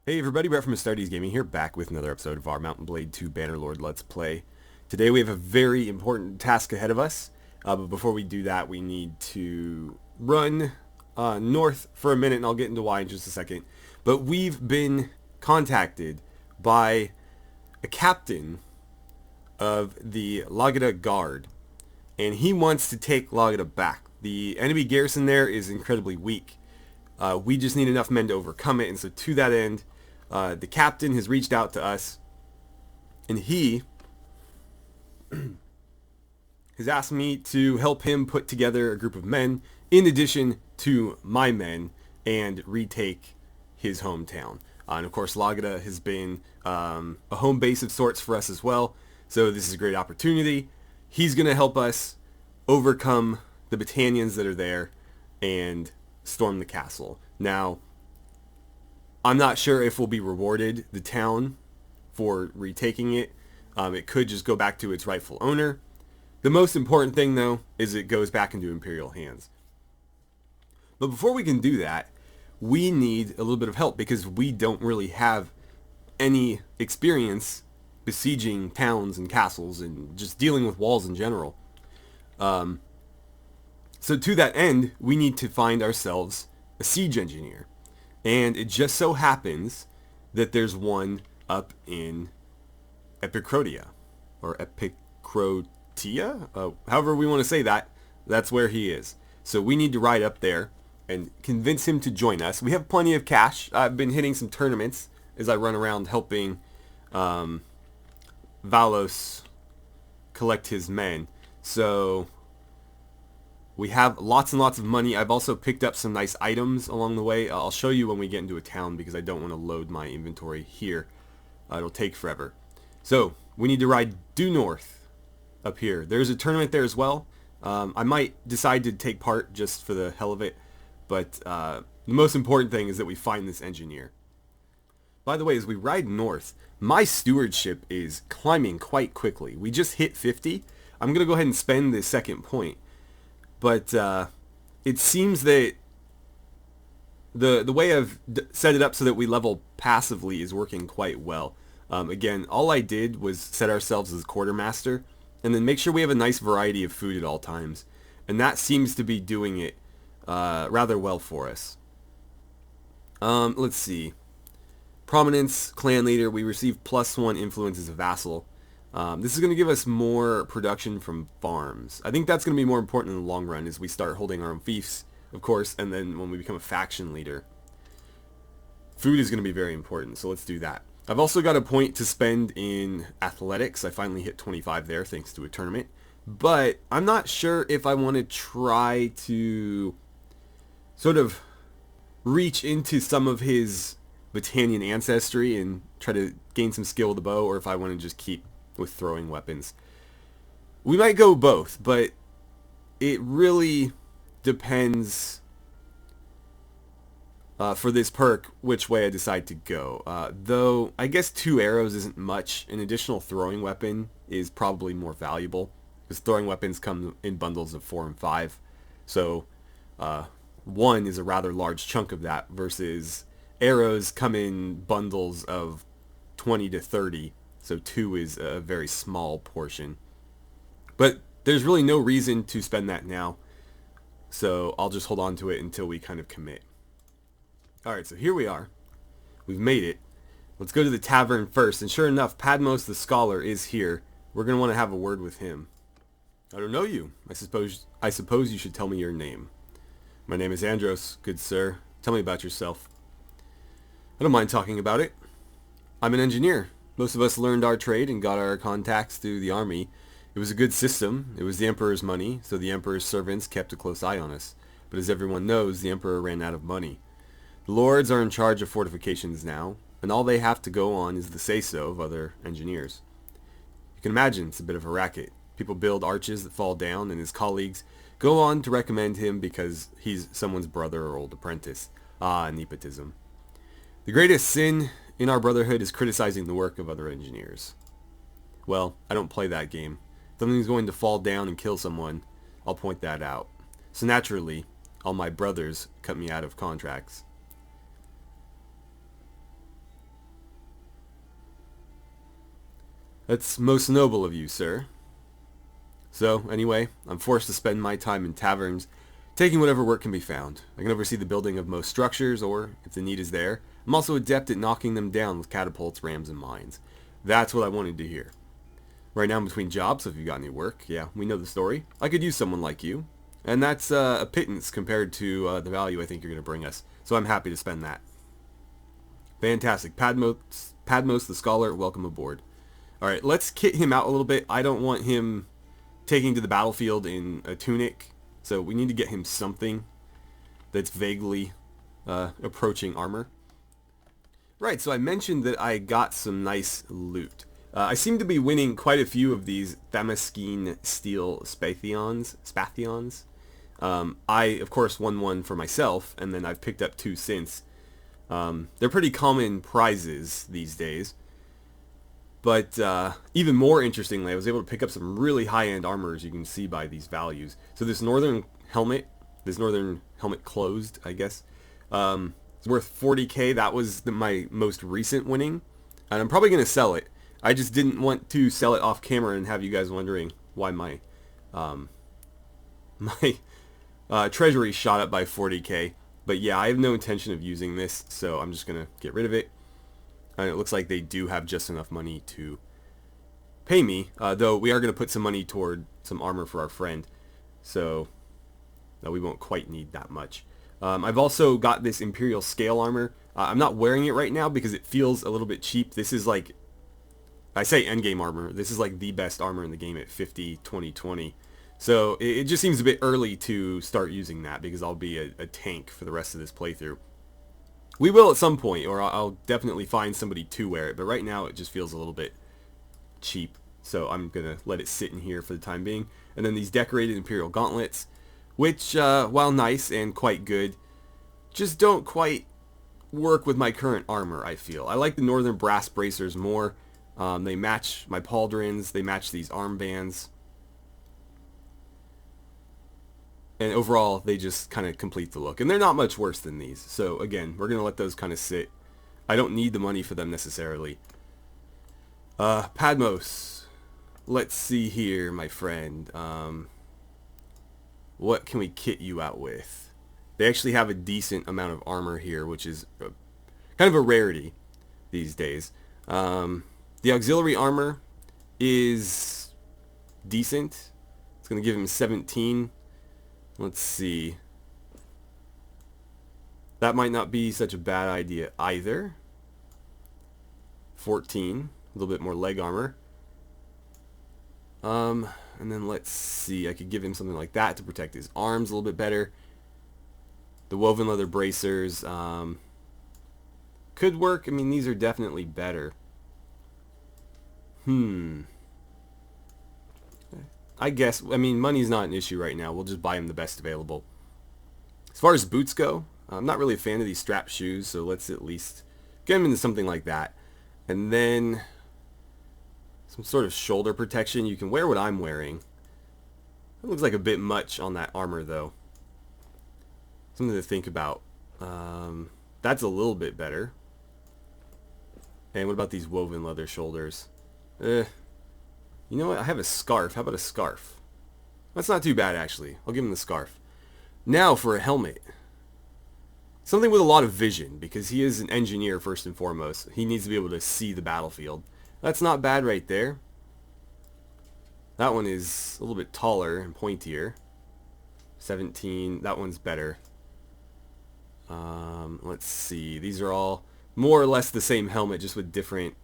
Hey everybody, Brett from AstartesGaming here, back with another episode of our Mountain Blade 2 Bannerlord Let's Play. Today we have a very important task ahead of us, but before we do that we need to run north for a minute, and I'll get into why in just a second. But we've been contacted by a captain of the Lageta Guard, and he wants to take Lageta back. The enemy garrison there is incredibly weak. We just need enough men to overcome it, and so to that end, the captain has reached out to us, and he has asked me to help him put together a group of men in addition to my men and retake his hometown. And of course, Lageta has been a home base of sorts for us as well, so this is a great opportunity. He's going to help us overcome the battalions that are there and storm the castle. Now, I'm not sure if we'll be rewarded the town for retaking it. It could just go back to its rightful owner. The most important thing, though, is it goes back into Imperial hands. But before we can do that, we need a little bit of help because we don't really have any experience besieging towns and castles and just dealing with walls in general. So to that end, we need to find ourselves a siege engineer. And it just so happens that there's one up in Ep.4, or Epicrotia, however we want to say that, that's where he is. So we need to ride up there and convince him to join us. We have plenty of cash. I've been hitting some tournaments as I run around helping Valos collect his men. So we have lots and lots of money. I've also picked up some nice items along the way. I'll show you when we get into a town because I don't want to load my inventory here. It'll take forever. So we need to ride due north up here. There's a tournament there as well. I might decide to take part just for the hell of it. But the most important thing is that we find this engineer. By the way, as we ride north, my stewardship is climbing quite quickly. We just hit 50. I'm going to go ahead and spend the second point. But it seems that the way I've set it up so that we level passively is working quite well. Again, all I did was set ourselves as quartermaster and then make sure we have a nice variety of food at all times. And that seems to be doing it rather well for us. Let's see. Prominence, clan leader, we receive +1 influence as a vassal. This is going to give us more production from farms. I think that's going to be more important in the long run as we start holding our own fiefs, of course, and then when we become a faction leader. Food is going to be very important, so let's do that. I've also got a point to spend in athletics. I finally hit 25 there thanks to a tournament. But I'm not sure if I want to try to sort of reach into some of his Battanian ancestry and try to gain some skill with the bow, or if I want to just keep with throwing weapons. We might go both, but it really depends for this perk which way I decide to go. Though I guess 2 arrows isn't much. An additional throwing weapon is probably more valuable because throwing weapons come in bundles of 4 and 5. So 1 is a rather large chunk of that versus arrows come in bundles of 20 to 30. So 2 is a very small portion. But there's really no reason to spend that now. So I'll just hold on to it until we kind of commit. Alright, so here we are. We've made it. Let's go to the tavern first. And sure enough, Padmos the Scholar is here. We're going to want to have a word with him. I don't know you. I suppose you should tell me your name. My name is Andros, good sir. Tell me about yourself. I don't mind talking about it. I'm an engineer. Most of us learned our trade and got our contacts through the army. It was a good system. It was the Emperor's money, so the Emperor's servants kept a close eye on us. But as everyone knows, the Emperor ran out of money. The lords are in charge of fortifications now, and all they have to go on is the say-so of other engineers. You can imagine it's a bit of a racket. People build arches that fall down, and his colleagues go on to recommend him because he's someone's brother or old apprentice. Ah, nepotism. The greatest sin in our brotherhood is criticizing the work of other engineers. Well, I don't play that game. If something's going to fall down and kill someone, I'll point that out. So naturally, all my brothers cut me out of contracts. That's most noble of you, sir. So, anyway, I'm forced to spend my time in taverns, taking whatever work can be found. I can oversee the building of most structures, or, if the need is there, I'm also adept at knocking them down with catapults, rams, and mines. That's what I wanted to hear. Right now I'm between jobs, so if you've got any work, yeah, we know the story. I could use someone like you. And that's a pittance compared to the value I think you're going to bring us. So I'm happy to spend that. Fantastic. Padmos the Scholar, welcome aboard. Alright, let's kit him out a little bit. I don't want him taking to the battlefield in a tunic. So we need to get him something that's vaguely approaching armor. Right, so I mentioned that I got some nice loot. I seem to be winning quite a few of these Thamaskene steel Spathions. I, of course, won one for myself, and then I've picked up two since. They're pretty common prizes these days. But even more interestingly, I was able to pick up some really high-end armor, as you can see by these values. So this northern helmet closed, I guess, it's worth 40k. That was my most recent winning, and I'm probably going to sell it. I just didn't want to sell it off camera and have you guys wondering why my treasury shot up by 40k. But yeah, I have no intention of using this, so I'm just going to get rid of it. And it looks like they do have just enough money to pay me, though we are going to put some money toward some armor for our friend. So we won't quite need that much. I've also got this Imperial Scale armor. I'm not wearing it right now because it feels a little bit cheap. This is like, I say endgame armor. This is like the best armor in the game at 50, 20, 20. So it just seems a bit early to start using that because I'll be a tank for the rest of this playthrough. We will at some point, or I'll definitely find somebody to wear it, but right now it just feels a little bit cheap. So I'm going to let it sit in here for the time being. And then these decorated Imperial gauntlets, which, while nice and quite good, just don't quite work with my current armor, I feel. I like the Northern Brass Bracers more. They match my pauldrons, they match these armbands. And overall, they just kind of complete the look. And they're not much worse than these. So again, we're going to let those kind of sit. I don't need the money for them necessarily. Padmos. Let's see here, my friend. What can we kit you out with? They actually have a decent amount of armor here, which is kind of a rarity these days. The auxiliary armor is decent. It's going to give him 17. Let's see. That might not be such a bad idea either. 14. A little bit more leg armor. And then let's see. I could give him something like that to protect his arms a little bit better. The woven leather bracers could work. I mean, these are definitely better. I guess, I mean, money's not an issue right now. We'll just buy him the best available. As far as boots go, I'm not really a fan of these strap shoes, so let's at least get him into something like that. And then some sort of shoulder protection. You can wear what I'm wearing. It looks like a bit much on that armor, though. Something to think about. That's a little bit better. And what about these woven leather shoulders? You know what? I have a scarf. How about a scarf? That's not too bad, actually. I'll give him the scarf. Now for a helmet. Something with a lot of vision, because he is an engineer first and foremost. He needs to be able to see the battlefield. That's not bad right there. That one is a little bit taller and pointier. 17. That one's better. Let's see. These are all more or less the same helmet, just with different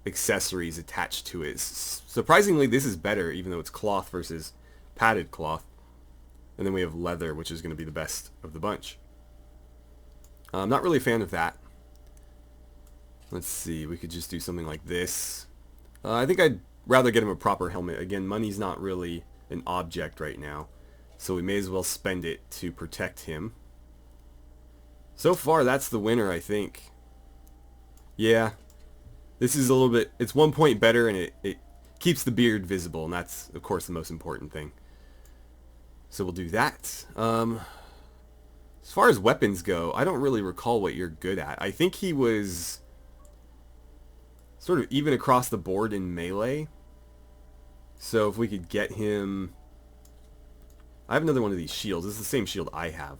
accessories attached to it. Surprisingly, this is better, even though it's cloth versus padded cloth. And then we have leather, which is going to be the best of the bunch. I'm not really a fan of that. Let's see, we could just do something like this. I think I'd rather get him a proper helmet. Again, money's not really an object right now, so we may as well spend it to protect him. So far, that's the winner, I think. Yeah. This is a little bit, it's 1 point better, and it keeps the beard visible, and that's, of course, the most important thing. So we'll do that. As far as weapons go, I don't really recall what you're good at. I think he was sort of even across the board in melee. So if we could get him... I have another one of these shields. This is the same shield I have.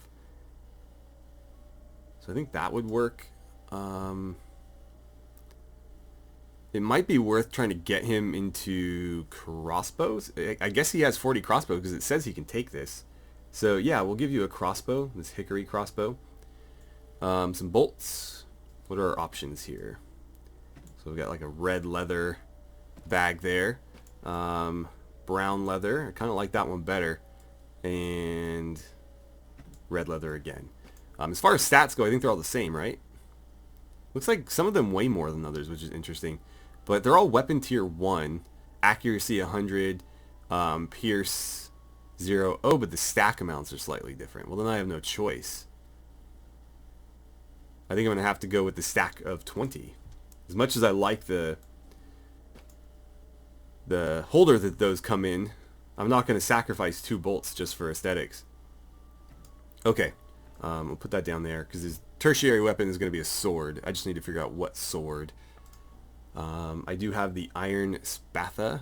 So I think that would work. It might be worth trying to get him into crossbows. I guess he has 40 crossbows because it says he can take this. So yeah, we'll give you a crossbow, this hickory crossbow. Some bolts. What are our options here? So we've got like a red leather bag there. Brown leather. I kind of like that one better. And red leather again. As far as stats go, I think they're all the same, right? Looks like some of them weigh more than others, which is interesting. But they're all weapon tier 1. Accuracy 100. Pierce 0. Oh, but the stack amounts are slightly different. Well, then I have no choice. I think I'm going to have to go with the stack of 20. As much as I like the holder that those come in, I'm not going to sacrifice 2 bolts just for aesthetics. Okay. We'll put that down there because his tertiary weapon is going to be a sword. I just need to figure out what sword. I do have the iron spatha,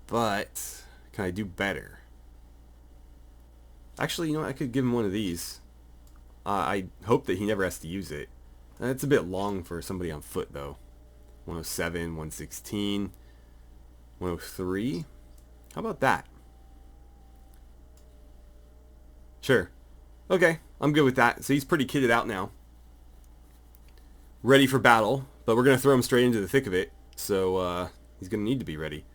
but can I do better? Actually, you know what? I could give him one of these. I hope that he never has to use it. It's a bit long for somebody on foot, though. 107, 116, 103. How about that? Sure. Okay, I'm good with that. So he's pretty kitted out now. Ready for battle, but we're going to throw him straight into the thick of it. So he's going to need to be ready.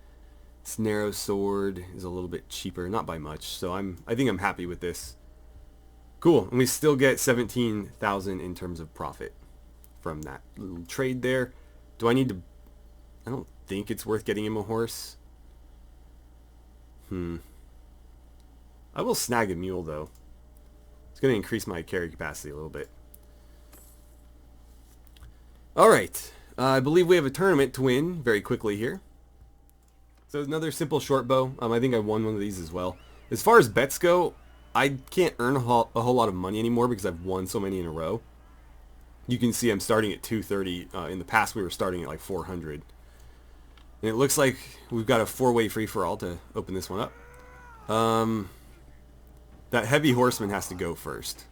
This narrow sword is a little bit cheaper, not by much. So I think I'm happy with this. Cool, and we still get 17,000 in terms of profit from that little trade there. Do I need to... I don't think it's worth getting him a horse. I will snag a mule, though. It's going to increase my carry capacity a little bit. Alright, I believe we have a tournament to win very quickly here. So another simple short bow. I think I won one of these as well. As far as bets go, I can't earn a whole lot of money anymore because I've won so many in a row. You can see I'm starting at 230. In the past we were starting at like 400. And it looks like we've got a 4-way free-for-all to open this one up. That heavy horseman has to go first.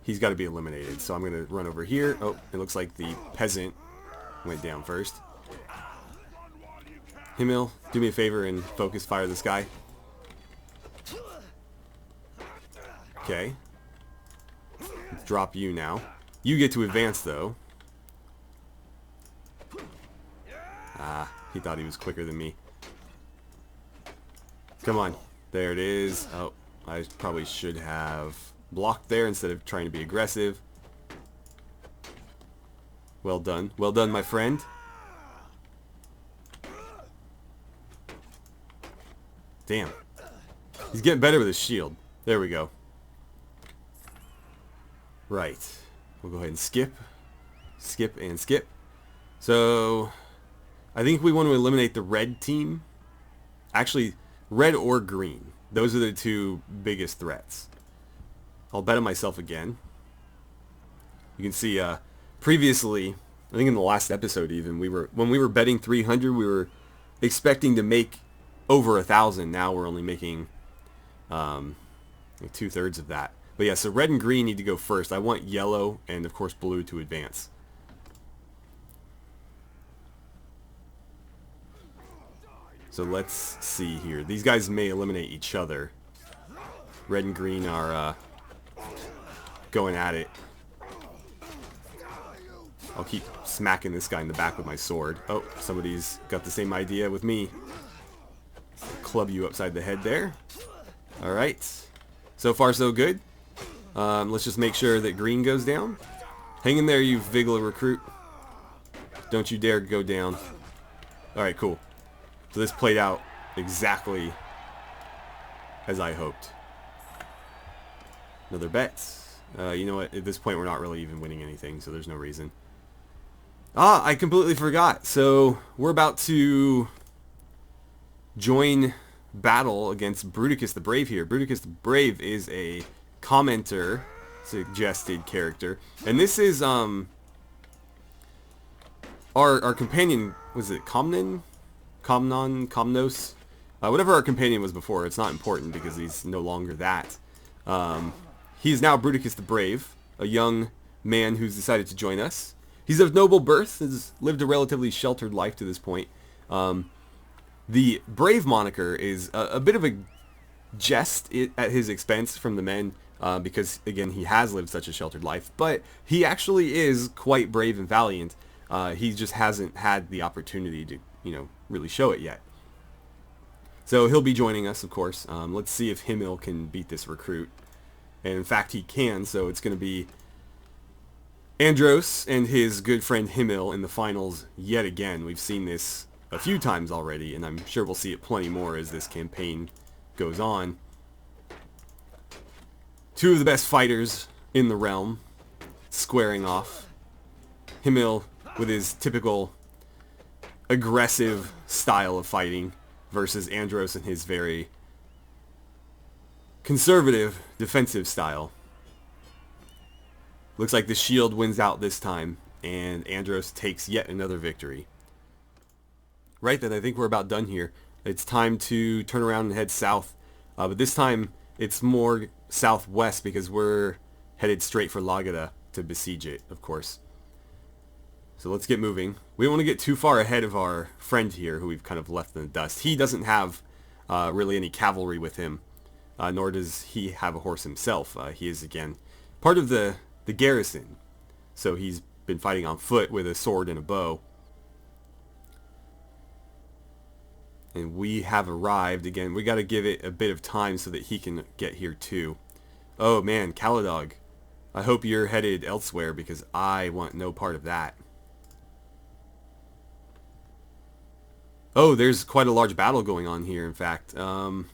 He's got to be eliminated. So I'm going to run over here. Oh, it looks like the peasant went down first. Himmel, do me a favor and focus fire this guy. Okay. Let's drop you now. You get to advance, though. Ah, he thought he was quicker than me. Come on. There it is. Oh, I probably should have blocked there instead of trying to be aggressive. Well done. Well done, my friend. Damn. He's getting better with his shield. There we go. Right. We'll go ahead and skip. Skip and skip. So, I think we want to eliminate the red team. Actually, red or green. Those are the two biggest threats. I'll bet on myself again. You can see, previously, I think in the last episode even, when we were betting 300, we were expecting to make over 1,000. Now we're only making like 2/3 of that. But yeah, so red and green need to go first. I want yellow and, of course, blue to advance. So let's see here. These guys may eliminate each other. Red and green are going at it. I'll keep smacking this guy in the back with my sword. Oh, somebody's got the same idea with me. Club you upside the head there. Alright. So far, so good. Let's just make sure that green goes down. Hang in there, you Vigla recruit. Don't you dare go down. Alright, cool. So this played out exactly as I hoped. Another bet. You know what? At this point, we're not really even winning anything, so there's no reason. Ah, I completely forgot. So we're about to join battle against Bruticus the Brave here. Bruticus the Brave is a commenter suggested character, and this is Our companion, was it Comnon? Comnos? Whatever our companion was before, it's not important because he's no longer that. He is now Bruticus the Brave, a young man who's decided to join us. He's of noble birth, has lived a relatively sheltered life to this point. The Brave moniker is a bit of a jest at his expense from the men, because, again, he has lived such a sheltered life, but he actually is quite brave and valiant. He just hasn't had the opportunity to, really show it yet. So he'll be joining us, of course. Let's see if Himmel can beat this recruit. And in fact, he can, so it's going to be Andros and his good friend Himmel in the finals yet again. We've seen this a few times already, and I'm sure we'll see it plenty more as this campaign goes on. Two of the best fighters in the realm squaring off. Himmel with his typical aggressive style of fighting versus Andros and his very conservative defensive style. Looks like the shield wins out this time, and Andros takes yet another victory. Right then, I think we're about done here. It's time to turn around and head south, but this time it's more southwest because we're headed straight for Lageta to besiege it, of course. So let's get moving. We don't want to get too far ahead of our friend here, who we've kind of left in the dust. He doesn't have really any cavalry with him, nor does he have a horse himself. He is, again, part of the garrison. So he's been fighting on foot with a sword and a bow. And we have arrived. Again, we got to give it a bit of time so that he can get here too. Oh man, Caladog. I hope you're headed elsewhere because I want no part of that. Oh, there's quite a large battle going on here, in fact. And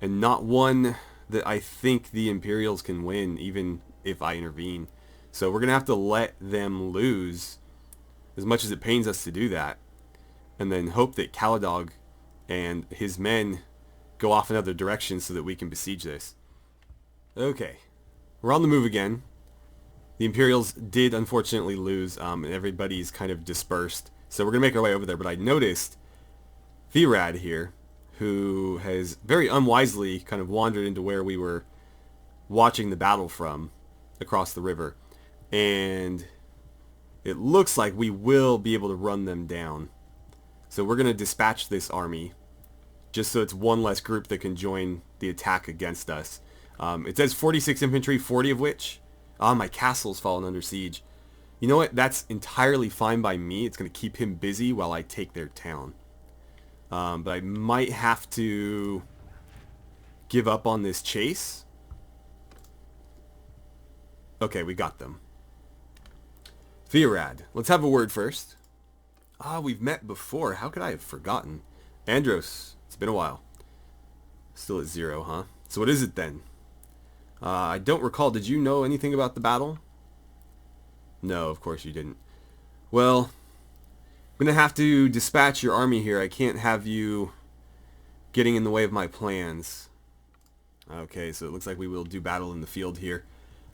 not one that I think the Imperials can win, even if I intervene. So we're going to have to let them lose, as much as it pains us to do that. And then hope that Caladog and his men go off in other directions so that we can besiege this. Okay. We're on the move again. The Imperials did unfortunately lose, and everybody's kind of dispersed. So we're going to make our way over there. But I noticed Theorad here, who has very unwisely kind of wandered into where we were watching the battle from across the river. And it looks like we will be able to run them down. So we're going to dispatch this army just so it's one less group that can join the attack against us. It says 46 infantry, 40 of which... my castle's fallen under siege. You know what? That's entirely fine by me. It's going to keep him busy while I take their town. But I might have to give up on this chase. Okay, we got them. Theorad. Let's have a word first. We've met before. How could I have forgotten? Andros. It's been a while. Still at 0, huh? So what is it then? I don't recall. Did you know anything about the battle? No, of course you didn't. Well, I'm going to have to dispatch your army here. I can't have you getting in the way of my plans. Okay, so it looks like we will do battle in the field here.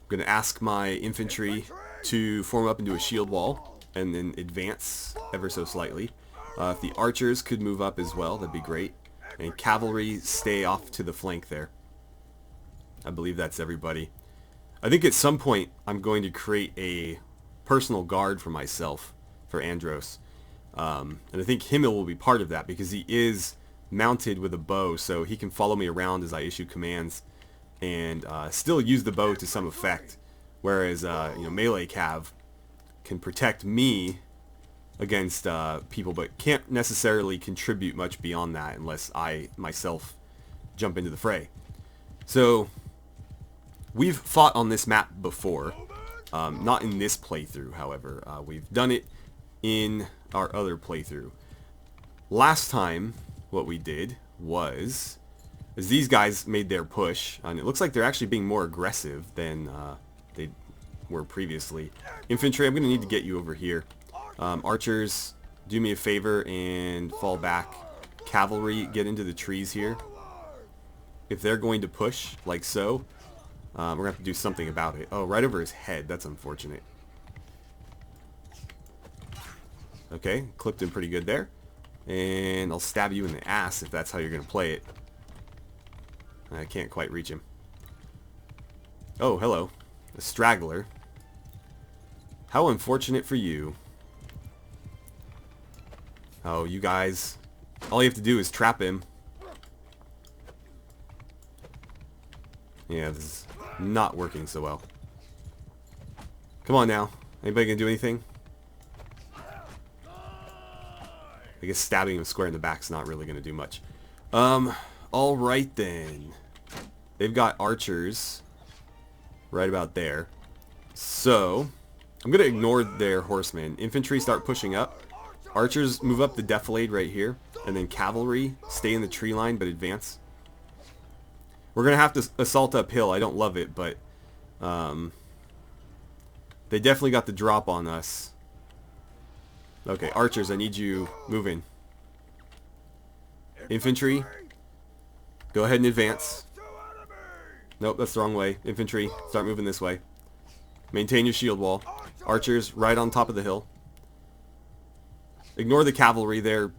I'm going to ask my infantry to form up into a shield wall and then advance ever so slightly. If the archers could move up as well, that'd be great. And cavalry stay off to the flank there. I believe that's everybody. I think at some point I'm going to create a personal guard for myself, for Andros. And I think Himmel will be part of that because he is mounted with a bow, so he can follow me around as I issue commands and still use the bow to some effect. Whereas melee cav can protect me against people, but can't necessarily contribute much beyond that unless I myself jump into the fray. So we've fought on this map before, not in this playthrough, however. We've done it in our other playthrough. Last time, what we did was, as these guys made their push, and it looks like they're actually being more aggressive than they were previously. Infantry, I'm going to need to get you over here. Archers, do me a favor and fall back. Cavalry, get into the trees here. If they're going to push, like so, we're going to have to do something about it. Oh, right over his head. That's unfortunate. Okay, clipped him pretty good there. And I'll stab you in the ass if that's how you're going to play it. I can't quite reach him. Oh, hello. A straggler. How unfortunate for you. Oh, you guys. All you have to do is trap him. Yeah, this is not working so well. Come on now. Anybody gonna do anything? I guess stabbing him square in the back's not really gonna do much. Alright then. They've got archers right about there. So, I'm gonna ignore their horsemen. Infantry start pushing up. Archers move up the defilade right here. And then cavalry stay in the tree line but advance. We're gonna have to assault uphill. I don't love it, but they definitely got the drop on us. Okay, archers, I need you moving. Infantry, go ahead and advance. Nope, that's the wrong way. Infantry, start moving this way. Maintain your shield wall. Archers, right on top of the hill. Ignore the cavalry, they're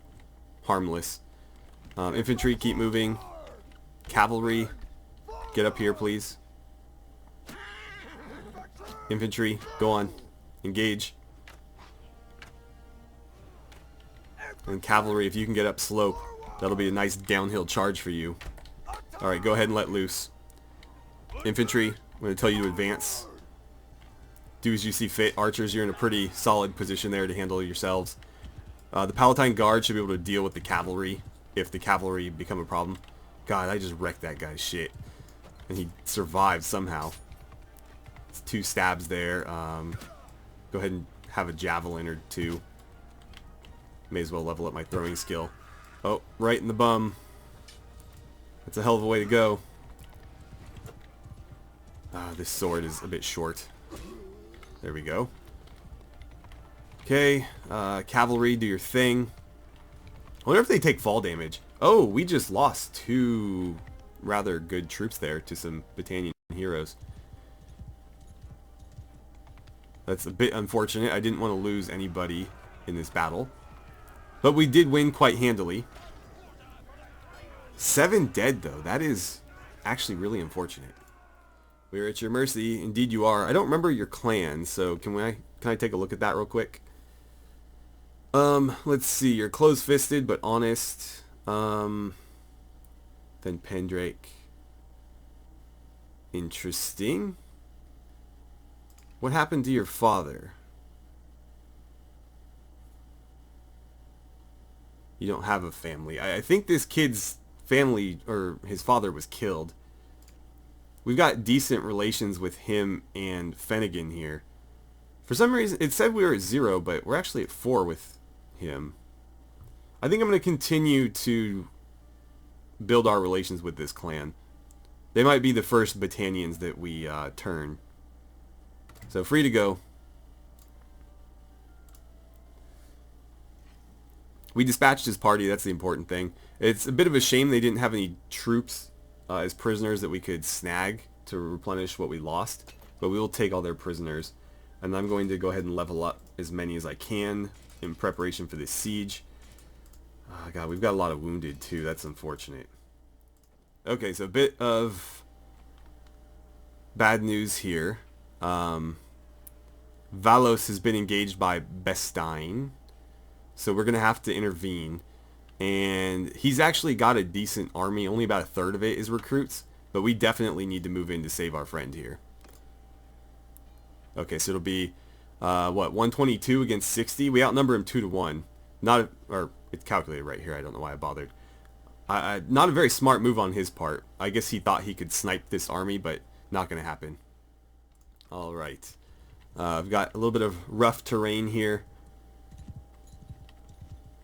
harmless. Infantry, keep moving. Cavalry, get up here, please. Infantry, go on. Engage. And cavalry, if you can get up slope, that'll be a nice downhill charge for you. Alright, go ahead and let loose. Infantry, I'm going to tell you to advance. Do as you see fit. Archers, you're in a pretty solid position there to handle yourselves. The Palatine Guard should be able to deal with the cavalry if the cavalry become a problem. God, I just wrecked that guy's shit. And he survived somehow. It's 2 stabs there. Go ahead and have a javelin or 2. May as well level up my throwing skill. Oh, right in the bum. That's a hell of a way to go. This sword is a bit short. There we go. Okay, cavalry, do your thing. I wonder if they take fall damage. Oh, we just lost 2 rather good troops there to some Battanian heroes. That's a bit unfortunate. I didn't want to lose anybody in this battle. But we did win quite handily. 7 dead, though. That is actually really unfortunate. We're at your mercy. Indeed you are. I don't remember your clan, so can I take a look at that real quick? Let's see. You're close-fisted but honest. Then Pendrake. Interesting. What happened to your father? You don't have a family. I think this kid's family, or his father, was killed. We've got decent relations with him and Finnegan here. For some reason, it said we were at 0, but we're actually at 4 with him. I think I'm going to continue to build our relations with this clan. They might be the first Battanians that we turn. So free to go. We dispatched his party, that's the important thing. It's a bit of a shame they didn't have any troops as prisoners that we could snag to replenish what we lost. But we will take all their prisoners. And I'm going to go ahead and level up as many as I can in preparation for this siege. Oh God, we've got a lot of wounded too, that's unfortunate. Okay, so a bit of bad news here. Valos has been engaged by Bestein. So we're going to have to intervene. And he's actually got a decent army. Only about a third of it is recruits. But we definitely need to move in to save our friend here. Okay, so it'll be, 122 against 60? We outnumber him 2-1. Or it's calculated right here. I don't know why I bothered. Not a very smart move on his part. I guess he thought he could snipe this army, but not going to happen. Alright. I've got a little bit of rough terrain here.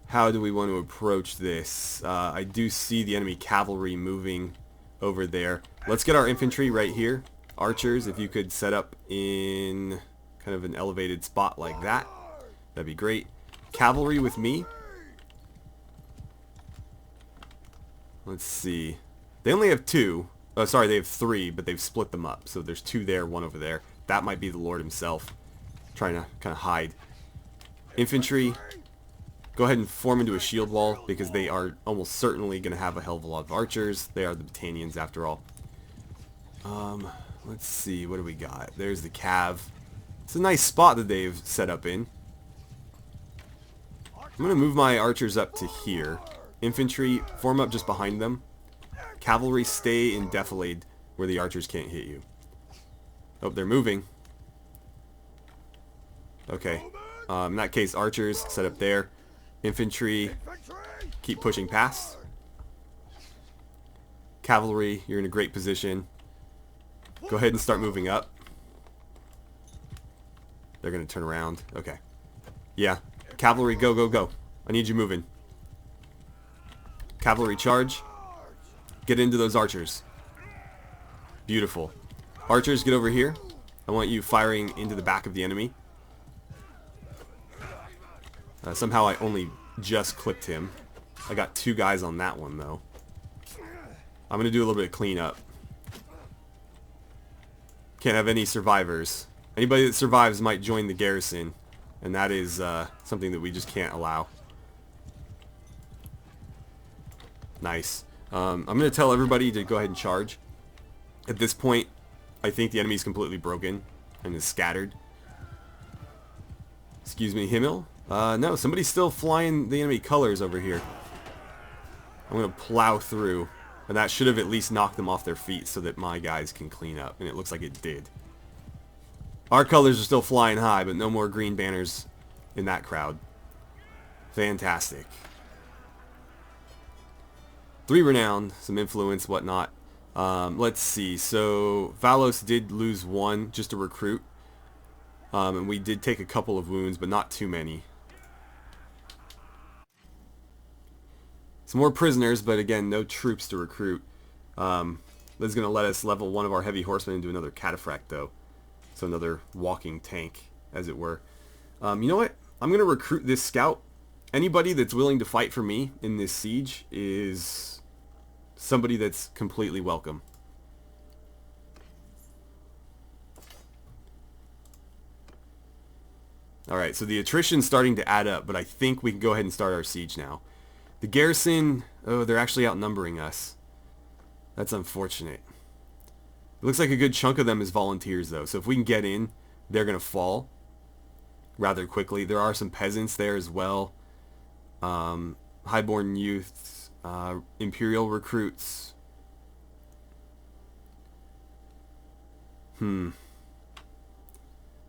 How do we want to approach this? I do see the enemy cavalry moving over there. Let's get our infantry right here. Archers, if you could set up in kind of an elevated spot like that, that'd be great. Cavalry with me. Let's see. They only have 2. Oh, sorry, they have 3, but they've split them up. So there's 2 there, 1 over there. That might be the Lord himself, trying to kind of hide. Infantry, Go ahead and form into a shield wall because they are almost certainly going to have a hell of a lot of archers. They are the Battanians after all. Let's see, what do we got? There's the Cav. It's a nice spot that they've set up in. I'm going to move my archers up to here. Infantry, form up just behind them. Cavalry, stay in defilade where the archers can't hit you. Oh, they're moving. Okay. In that case, archers, set up there. Infantry, keep pushing past. Cavalry, you're in a great position. Go ahead and start moving up. They're going to turn around. Okay. Yeah. Cavalry, go, go, go. I need you moving. Cavalry, charge. Get into those archers. Beautiful. Archers, get over here. I want you firing into the back of the enemy. Somehow I only just clipped him. I got 2 guys on that one, though. I'm going to do a little bit of cleanup. Can't have any survivors. Anybody that survives might join the garrison, and that is something that we just can't allow. Nice. I'm going to tell everybody to go ahead and charge. At this point, I think the enemy is completely broken and is scattered. Excuse me, Himmel? No, somebody's still flying the enemy colors over here. I'm going to plow through, and that should have at least knocked them off their feet so that my guys can clean up, and it looks like it did. Our colors are still flying high, but no more green banners in that crowd. Fantastic. 3 renown, some influence, whatnot. Let's see. So Valos did lose 1, just a recruit, and we did take a couple of wounds, but not too many. Some more prisoners, but again, no troops to recruit. This is going to let us level 1 of our heavy horsemen into another cataphract, though. So another walking tank, as it were. You know what? I'm going to recruit this scout. Anybody that's willing to fight for me in this siege is somebody that's completely welcome. Alright, so the attrition's starting to add up, but I think we can go ahead and start our siege now. The garrison, oh, they're actually outnumbering us. That's unfortunate. It looks like a good chunk of them is volunteers, though. So if we can get in, they're going to fall rather quickly. There are some peasants there as well. Highborn youths, imperial recruits.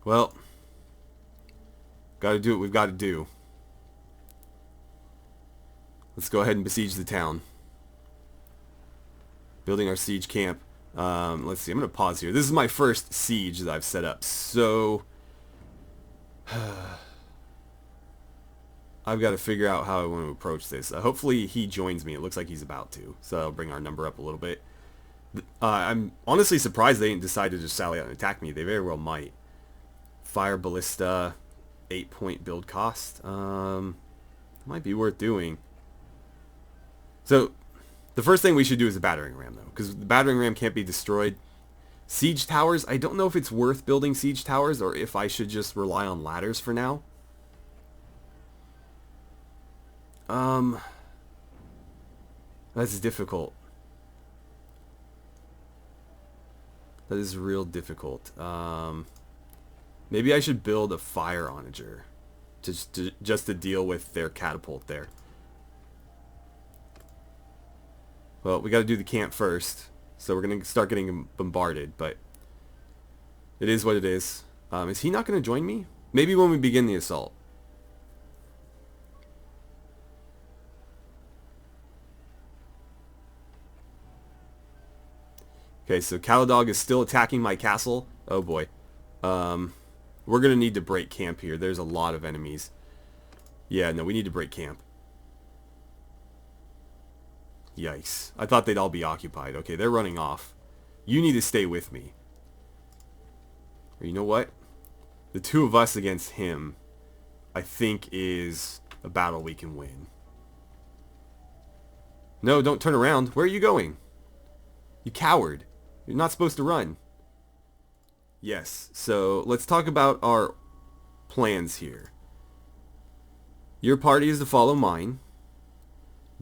Well, got to do what we've got to do. Let's go ahead and besiege the town. Building our siege camp. Let's see, I'm going to pause here. This is my first siege that I've set up, so I've got to figure out how I want to approach this. Hopefully he joins me. It looks like he's about to, so that'll bring our number up a little bit. I'm honestly surprised they didn't decide to just sally out and attack me. They very well might. Fire ballista, 8-point build cost. Might be worth doing. So the first thing we should do is a battering ram, though, because the battering ram can't be destroyed. Siege towers, I don't know if it's worth building siege towers or if I should just rely on ladders for now. That's difficult. That is real difficult. Maybe I should build a fire onager just to deal with their catapult there. Well, we got to do the camp first, so we're going to start getting bombarded, but it is what it is. Is he not going to join me? Maybe when we begin the assault. Okay, so Calradia is still attacking my castle. Oh boy. We're going to need to break camp here. There's a lot of enemies. Yeah, no, we need to break camp. Yikes. I thought they'd all be occupied. Okay, they're running off. You need to stay with me. Or you know what? The 2 of us against him, I think, is a battle we can win. No, don't turn around. Where are you going? You coward. You're not supposed to run. Yes, so let's talk about our plans here. Your party is to follow mine.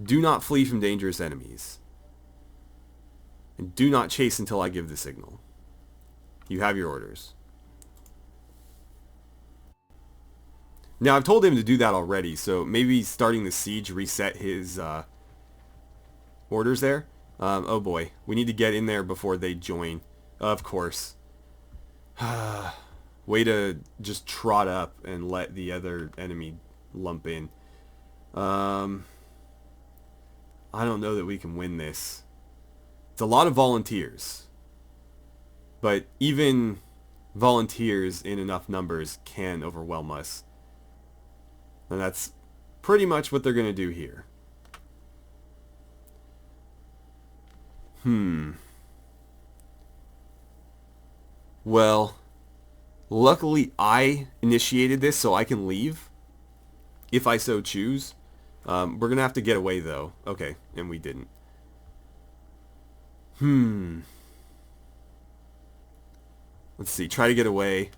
Do not flee from dangerous enemies. And do not chase until I give the signal. You have your orders. Now, I've told him to do that already, so maybe starting the siege reset his orders there. Oh boy, we need to get in there before they join. Of course. Way to just trot up and let the other enemy lump in. I don't know that we can win this. It's a lot of volunteers. But even volunteers in enough numbers can overwhelm us. And that's pretty much what they're going to do here. Well, luckily I initiated this so I can leave, if I so choose. We're going to have to get away though. Okay, and we didn't. Let's see, try to get away.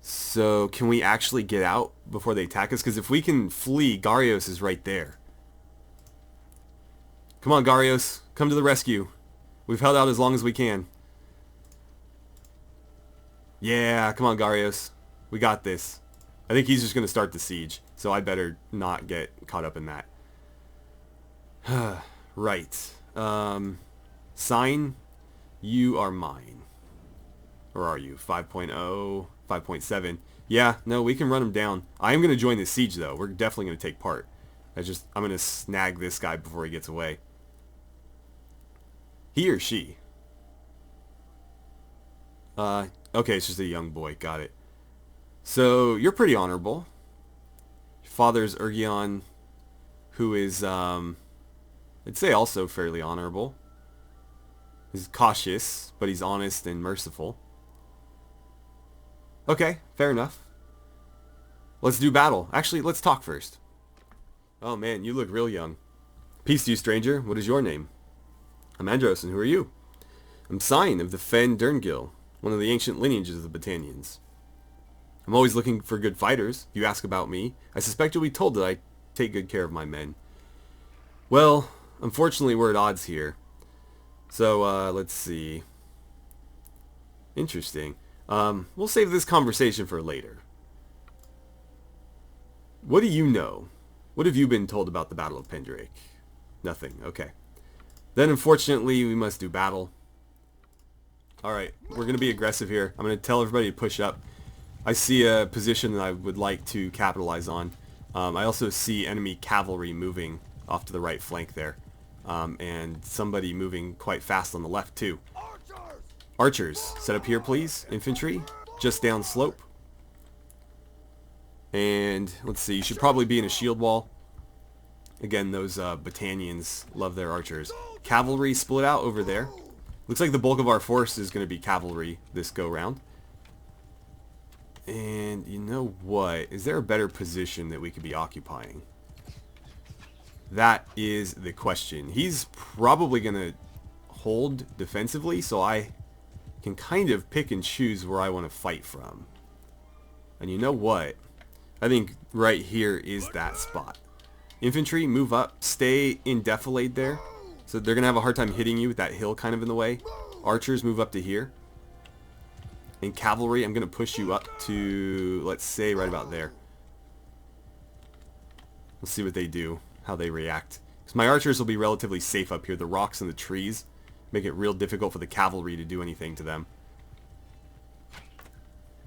So, can we actually get out before they attack us? Because if we can flee, Garios is right there. Come on, Garios. Come to the rescue. We've held out as long as we can. Yeah, come on, Garios. We got this. I think he's just going to start the siege, so I better not get caught up in that. Right. Sign, you are mine. Or are you? 5.0, 5.7. Yeah, no, we can run him down. I am going to join the siege, though. We're definitely going to take part. I'm going to snag this guy before he gets away. He or she? Okay, it's just a young boy. Got it. So, you're pretty honorable. Your father's Urgion, who is, I'd say also fairly honorable. He's cautious, but he's honest and merciful. Okay, fair enough. Let's do battle. Actually, let's talk first. Oh man, you look real young. Peace to you, stranger. What is your name? I'm Andros, and who are you? I'm Sign of the Fen Derngil, one of the ancient lineages of the Battanians. I'm always looking for good fighters. If you ask about me, I suspect you'll be told that I take good care of my men. Well, unfortunately we're at odds here. So, let's see. Interesting. We'll save this conversation for later. What do you know? What have you been told about the Battle of Pendrake? Nothing. Okay. Then, unfortunately, we must do battle. Alright, we're going to be aggressive here. I'm going to tell everybody to push up. I see a position that I would like to capitalize on. I also see enemy cavalry moving off to the right flank there. And somebody moving quite fast on the left, too. Archers, set up here, please. Infantry, just down slope. And, let's see, you should probably be in a shield wall. Again, those Battanians love their archers. Cavalry split out over there. Looks like the bulk of our force is going to be cavalry this go-round. And, you know what? Is there a better position that we could be occupying? That is the question. He's probably going to hold defensively, so I can kind of pick and choose where I want to fight from. And you know what? I think right here is that spot. Infantry, move up. Stay in defilade there. So they're going to have a hard time hitting you with that hill kind of in the way. Archers, move up to here. And cavalry, I'm going to push you up to, let's say, right about there. Let's see what they do, how they react. Because my archers will be relatively safe up here. The rocks and the trees make it real difficult for the cavalry to do anything to them.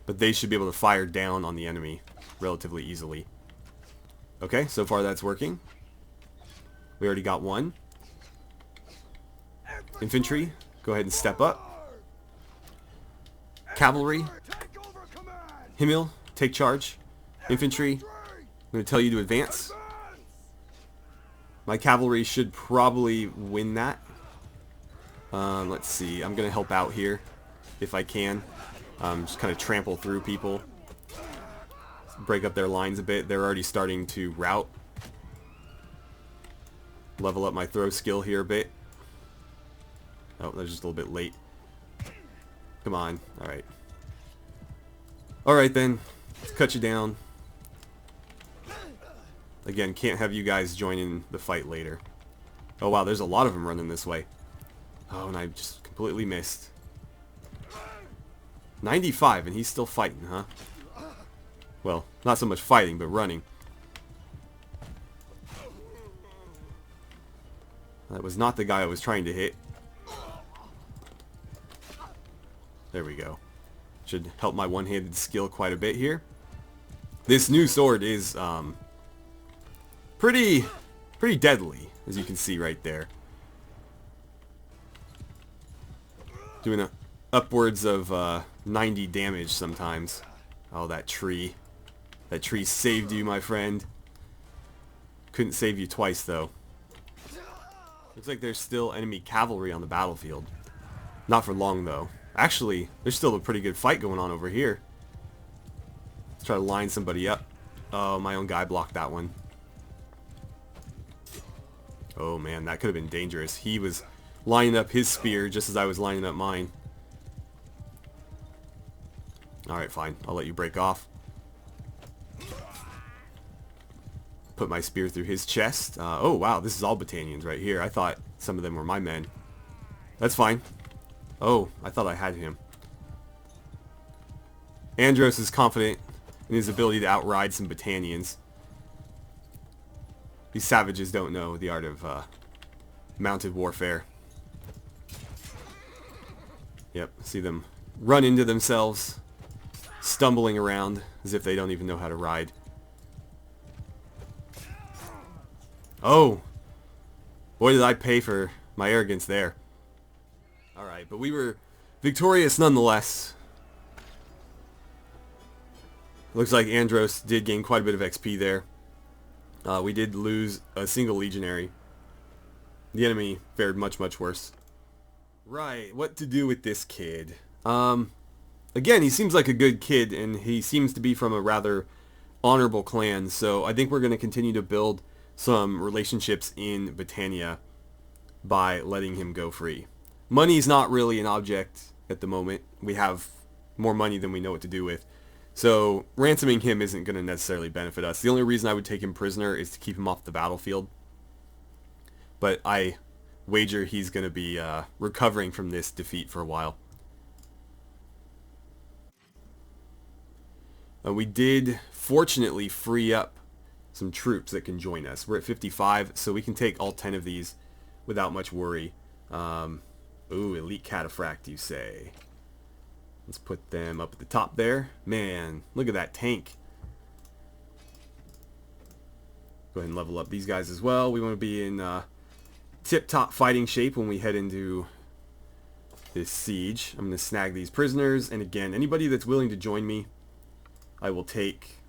But they should be able to fire down on the enemy relatively easily. Okay, so far that's working. We already got one. Infantry, go ahead and step up. Cavalry, Himmel, take charge. Infantry, I'm going to tell you to advance. My cavalry should probably win that. Let's see, I'm going to help out here if I can. Just kind of trample through people. Break up their lines a bit. They're already starting to rout. Level up my throw skill here a bit. Oh, that's just a little bit late. Come on. Alright. Alright then. Let's cut you down. Again, can't have you guys join in the fight later. Oh wow, there's a lot of them running this way. Oh, and I just completely missed. 95, and he's still fighting, huh? Well, not so much fighting, but running. That was not the guy I was trying to hit. There we go. Should help my one-handed skill quite a bit here. This new sword is pretty deadly, as you can see right there. Doing upwards of 90 damage sometimes. Oh, that tree. That tree saved you, my friend. Couldn't save you twice, though. Looks like there's still enemy cavalry on the battlefield. Not for long, though. Actually, there's still a pretty good fight going on over here. Let's try to line somebody up. Oh, my own guy blocked that one. Oh, man, that could have been dangerous. He was lining up his spear just as I was lining up mine. Alright, fine. I'll let you break off. Put my spear through his chest. Oh, wow, this is all Battanians right here. I thought some of them were my men. That's fine. Oh, I thought I had him. Andros is confident in his ability to outride some Battanians. These savages don't know the art of mounted warfare. Yep, see them run into themselves, stumbling around as if they don't even know how to ride. Oh! Boy, did I pay for my arrogance there. Alright, but we were victorious nonetheless. Looks like Andros did gain quite a bit of XP there. We did lose a single legionary. The enemy fared much, much worse. Right, what to do with this kid? Again, he seems like a good kid, and he seems to be from a rather honorable clan, so I think we're going to continue to build some relationships in Battania by letting him go free. Money's not really an object at the moment. We have more money than we know what to do with. So ransoming him isn't going to necessarily benefit us. The only reason I would take him prisoner is to keep him off the battlefield. But I wager he's going to be recovering from this defeat for a while. We did fortunately free up some troops that can join us. We're at 55, so we can take all 10 of these without much worry. Ooh, elite cataphract, you say. Let's put them up at the top there. Man, look at that tank. Go ahead and level up these guys as well. We want to be in tip-top fighting shape when we head into this siege. I'm going to snag these prisoners, and again, anybody that's willing to join me, I will take.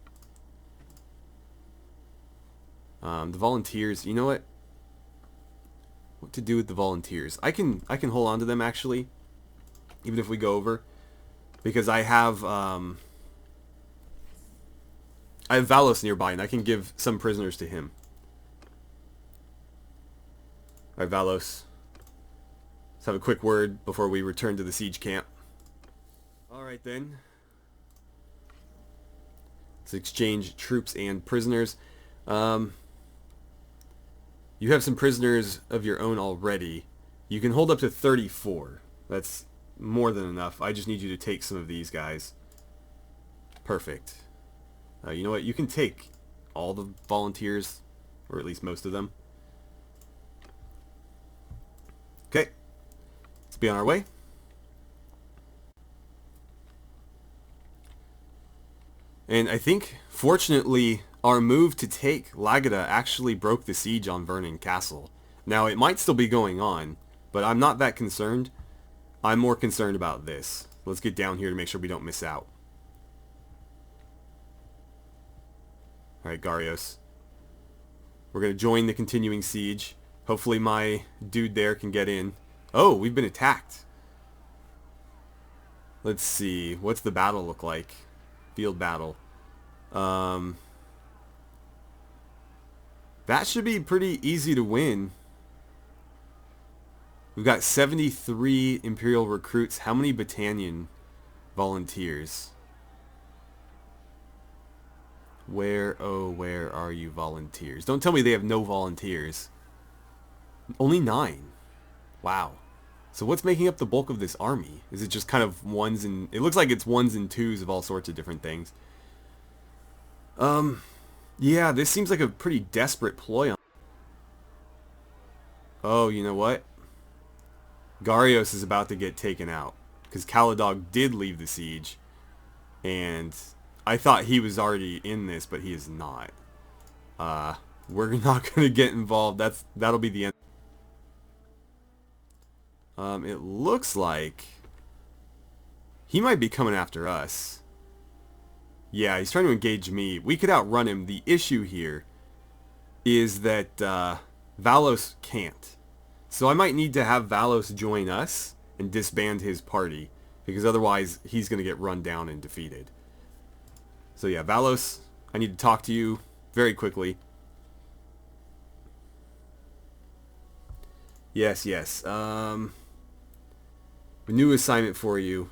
The volunteers, you know what? What to do with the volunteers? I can hold on to them actually, even if we go over, because I have Valos nearby, and I can give some prisoners to him. All right, Valos. Let's have a quick word before we return to the siege camp. All right then. Let's exchange troops and prisoners. You have some prisoners of your own already. You can hold up to 34. That's more than enough. I just need you to take some of these guys. Perfect. You know what? You can take all the volunteers, or at least most of them. Okay. Let's be on our way. And I think, fortunately, our move to take Lageta actually broke the siege on Vernon Castle. Now, it might still be going on, but I'm not that concerned. I'm more concerned about this. Let's get down here to make sure we don't miss out. Alright, Garios. We're going to join the continuing siege. Hopefully my dude there can get in. Oh, we've been attacked. Let's see. What's the battle look like? Field battle. That should be pretty easy to win. We've got 73 Imperial recruits. How many Battanian Volunteers. Where, oh, where are you, volunteers? Don't tell me they have no volunteers. Only 9. Wow. So what's making up the bulk of this army? Is it just kind of ones and... It looks like it's ones and twos of all sorts of different things. Yeah, this seems like a pretty desperate ploy. Oh, you know what? Garios is about to get taken out. Because Calradia did leave the siege. And I thought he was already in this, but he is not. We're not going to get involved. That'll be the end. It looks like he might be coming after us. Yeah, he's trying to engage me. We could outrun him. The issue here is that Valos can't. So I might need to have Valos join us and disband his party, because otherwise he's going to get run down and defeated. So yeah, Valos, I need to talk to you very quickly. Yes, yes. A new assignment for you.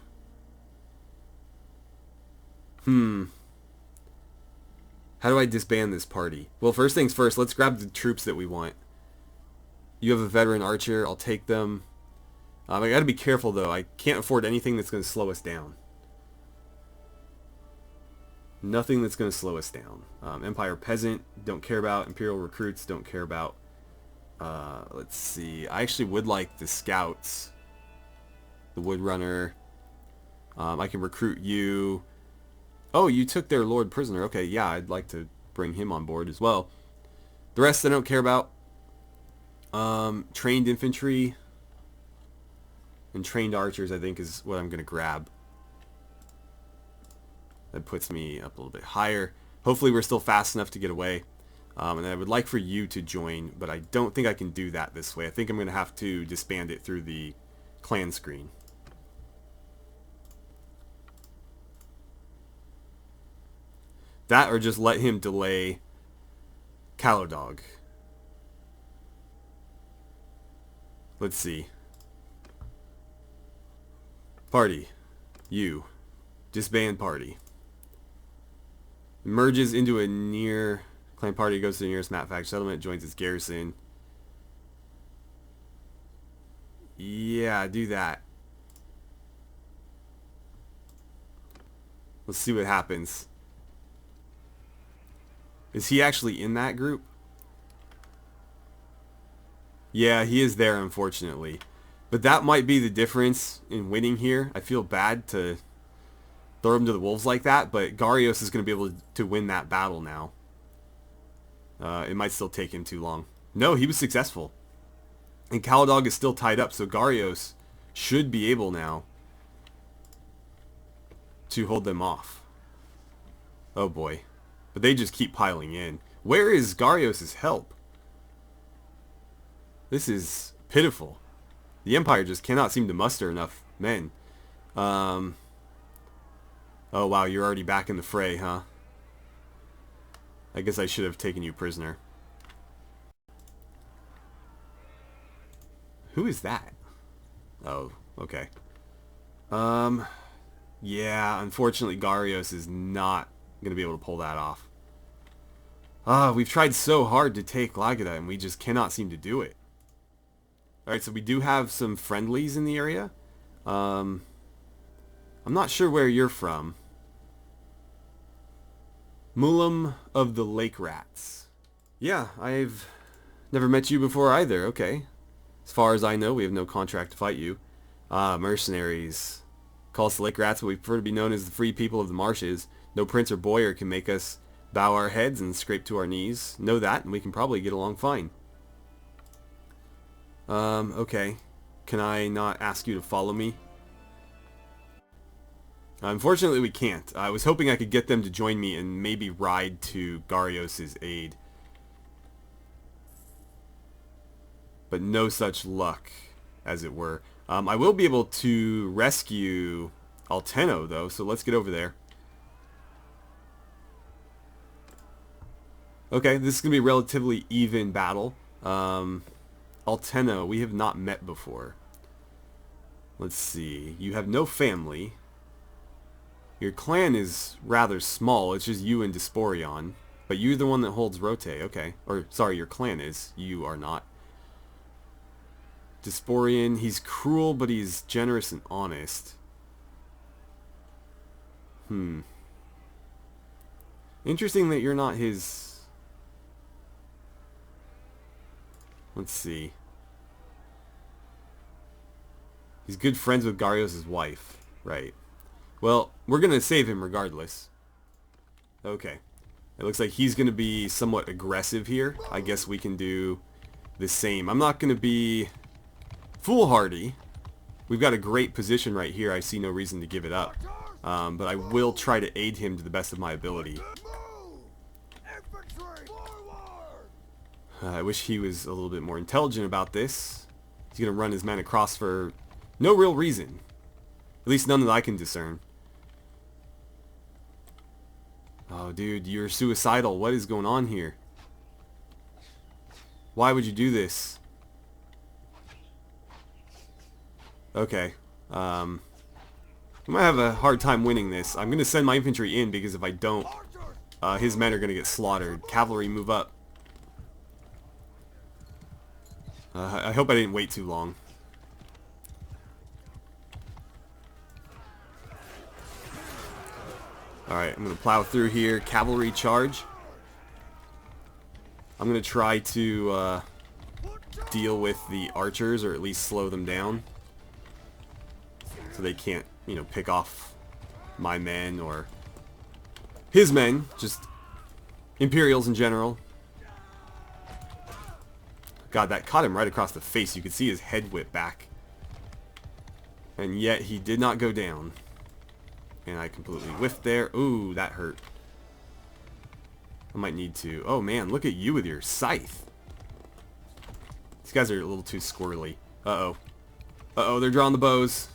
How do I disband this party? Well, first things first, let's grab the troops that we want. You have a veteran archer, I'll take them. I gotta be careful though, I can't afford anything that's gonna slow us down. Nothing that's gonna slow us down. Empire Peasant, don't care about. Imperial Recruits, don't care about. Let's see, I actually would like the Scouts. The Woodrunner. I can recruit you. Oh, you took their Lord prisoner. Okay, yeah, I'd like to bring him on board as well. The rest I don't care about. Trained infantry and trained archers, I think, is what I'm going to grab. That puts me up a little bit higher. Hopefully we're still fast enough to get away. And I would like for you to join, but I don't think I can do that this way. I think I'm going to have to disband it through the clan screen. That or just let him delay Calradia. Let's see. Party. You. Disband party. Merges into a near clan party, goes to the nearest map fact settlement, joins its garrison. Yeah, do that. Let's see what happens. Is he actually in that group? Yeah, he is there, unfortunately. But that might be the difference in winning here. I feel bad to throw him to the wolves like that, but Garios is going to be able to win that battle now. It might still take him too long. No, he was successful. And Calradia is still tied up, so Garios should be able now to hold them off. Oh boy. But they just keep piling in. Where is Garios' help? This is pitiful. The Empire just cannot seem to muster enough men. Oh wow, you're already back in the fray, huh? I guess I should have taken you prisoner. Who is that? Oh, okay. Yeah, unfortunately Garios is not going to be able to pull that off. We've tried so hard to take Lageta and we just cannot seem to do it. Alright, so we do have some friendlies in the area. I'm not sure where you're from. Mulam of the Lake Rats. Yeah, I've never met you before either. Okay. As far as I know, we have no contract to fight you. Mercenaries. Call us the Lake Rats, but we prefer to be known as the free people of the marshes. No prince or boyar can make us bow our heads and scrape to our knees. Know that, and we can probably get along fine. Okay. Can I not ask you to follow me? Unfortunately, we can't. I was hoping I could get them to join me and maybe ride to Garios' aid. But no such luck, as it were. I will be able to rescue Alteno, though, so let's get over there. Okay, this is going to be a relatively even battle. Alteno, we have not met before. Let's see. You have no family. Your clan is rather small. It's just you and Dysporion. But you're the one that holds Retake. Okay. Or, sorry, your clan is. You are not. Dysporion, he's cruel, but he's generous and honest. Interesting that you're not his... Let's see. He's good friends with Garios' wife. Right. Well, we're going to save him regardless. Okay. It looks like he's going to be somewhat aggressive here. I guess we can do the same. I'm not going to be foolhardy. We've got a great position right here. I see no reason to give it up. But I will try to aid him to the best of my ability. I wish he was a little bit more intelligent about this. He's going to run his men across for no real reason. At least none that I can discern. Oh, dude, you're suicidal. What is going on here? Why would you do this? Okay. I might have a hard time winning this. I'm going to send my infantry in because if I don't, his men are going to get slaughtered. Cavalry, move up. I hope I didn't wait too long. Alright, I'm going to plow through here. Cavalry charge. I'm going to try to deal with the archers, or at least slow them down. So they can't, you know, pick off my men or his men. Just Imperials in general. God, that caught him right across the face. You could see his head whip back. And yet he did not go down. And I completely whiffed there. Ooh, that hurt. I might need to... Oh man, look at you with your scythe. These guys are a little too squirrely. Uh-oh. Uh-oh, they're drawing the bows.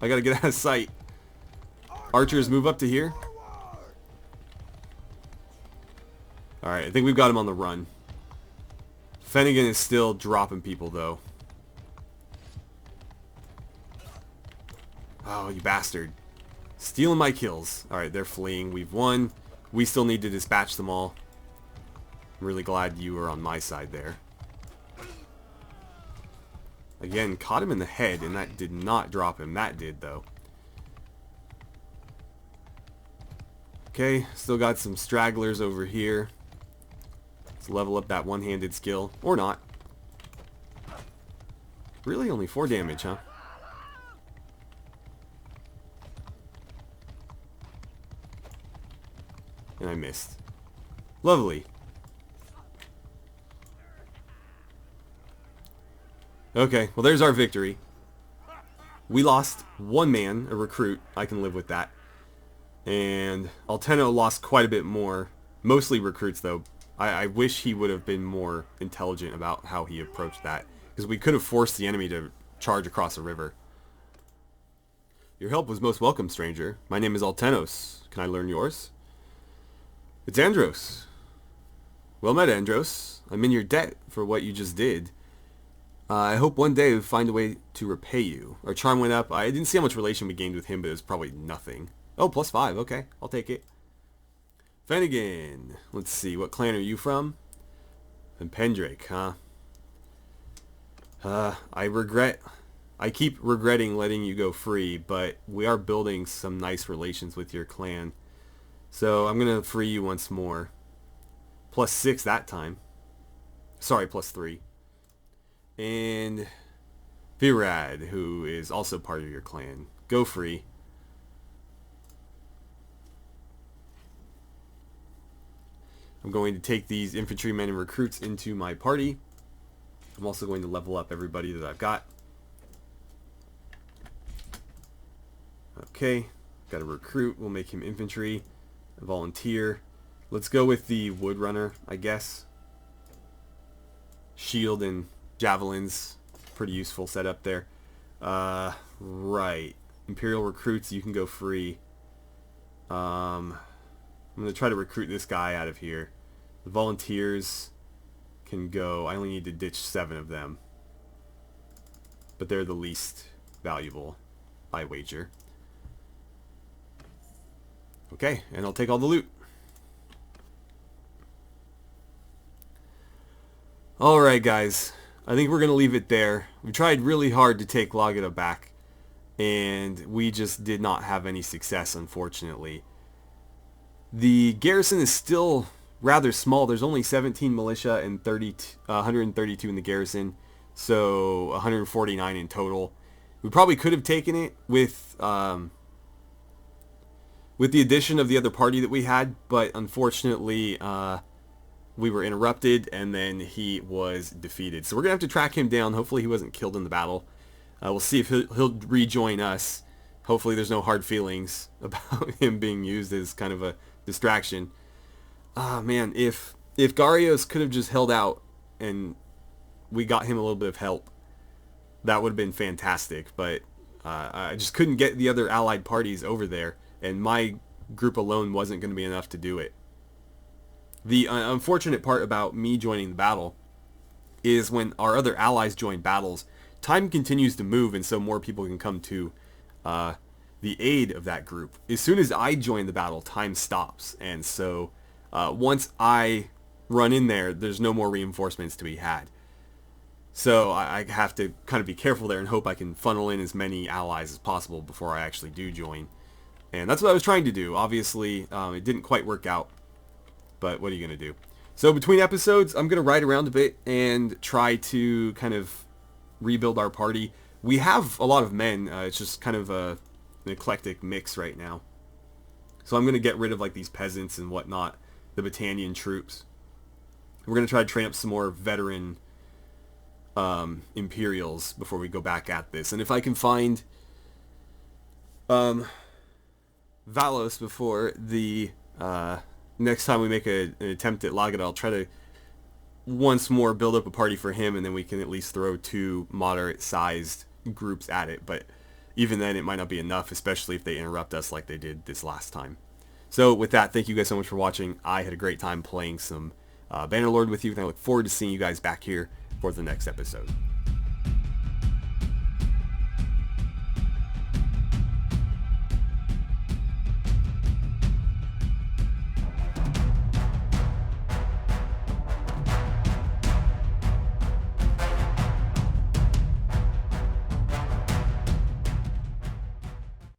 I gotta get out of sight. Archers, move up to here. Alright, I think we've got him on the run. Finnegan is still dropping people, though. Oh, you bastard. Stealing my kills. Alright, they're fleeing. We've won. We still need to dispatch them all. I'm really glad you were on my side there. Again, caught him in the head, and that did not drop him. That did, though. Okay, still got some stragglers over here. Let's level up that one-handed skill. Or not. Really? Only 4 damage, huh? And I missed. Lovely. Okay, well there's our victory. We lost 1 man, a recruit. I can live with that. And Alteno lost quite a bit more. Mostly recruits, though. I wish he would have been more intelligent about how he approached that. Because we could have forced the enemy to charge across a river. Your help was most welcome, stranger. My name is Altenos. Can I learn yours? It's Andros. Well met, Andros. I'm in your debt for what you just did. I hope one day we find a way to repay you. Our charm went up. I didn't see how much relation we gained with him, but it was probably nothing. Oh, +5. Okay, I'll take it. Finnegan. Let's see. What clan are you from? And Pendrake, huh? I keep regretting letting you go free, but we are building some nice relations with your clan. So I'm going to free you once more. +6 that time. Sorry, +3. And Virad, who is also part of your clan. Go free. I'm going to take these infantrymen and recruits into my party. I'm also going to level up everybody that I've got. Okay, got a recruit. We'll make him infantry. A volunteer. Let's go with the wood runner, I guess. Shield and javelins. Pretty useful setup there. Right. Imperial recruits, you can go free. I'm going to try to recruit this guy out of here. The volunteers can go. I only need to ditch 7 of them. But they're the least valuable, I wager. Okay, and I'll take all the loot. Alright guys, I think we're going to leave it there. We tried really hard to take Lageta back, and we just did not have any success, unfortunately. The garrison is still rather small. There's only 17 militia and 132 in the garrison, so 149 in total. We probably could have taken it with the addition of the other party that we had, but unfortunately we were interrupted and then he was defeated. So we're going to have to track him down. Hopefully he wasn't killed in the battle. We'll see if he'll rejoin us. Hopefully there's no hard feelings about him being used as kind of a distraction. Ah, man, if Garios could have just held out and we got him a little bit of help, that would have been fantastic. But I just couldn't get the other allied parties over there, and my group alone wasn't going to be enough to do it. The unfortunate part about me joining the battle is when our other allies join battles, time continues to move, and so more people can come to the aid of that group. As soon as I join the battle, time stops, and so once I run in there, there's no more reinforcements to be had. So I have to kind of be careful there and hope I can funnel in as many allies as possible before I actually do join. And that's what I was trying to do. Obviously, it didn't quite work out, but what are you going to do? So between episodes, I'm going to ride around a bit and try to kind of rebuild our party. We have a lot of men. It's just kind of an eclectic mix right now. So I'm going to get rid of like these peasants and whatnot, the Battanian troops. We're going to try to train up some more veteran Imperials before we go back at this. And if I can find Valos before the next time we make an attempt at Lageta, I'll try to once more build up a party for him, and then we can at least throw 2 moderate-sized groups at it. But even then, it might not be enough, especially if they interrupt us like they did this last time. So with that, thank you guys so much for watching. I had a great time playing some Bannerlord with you, and I look forward to seeing you guys back here for the next episode.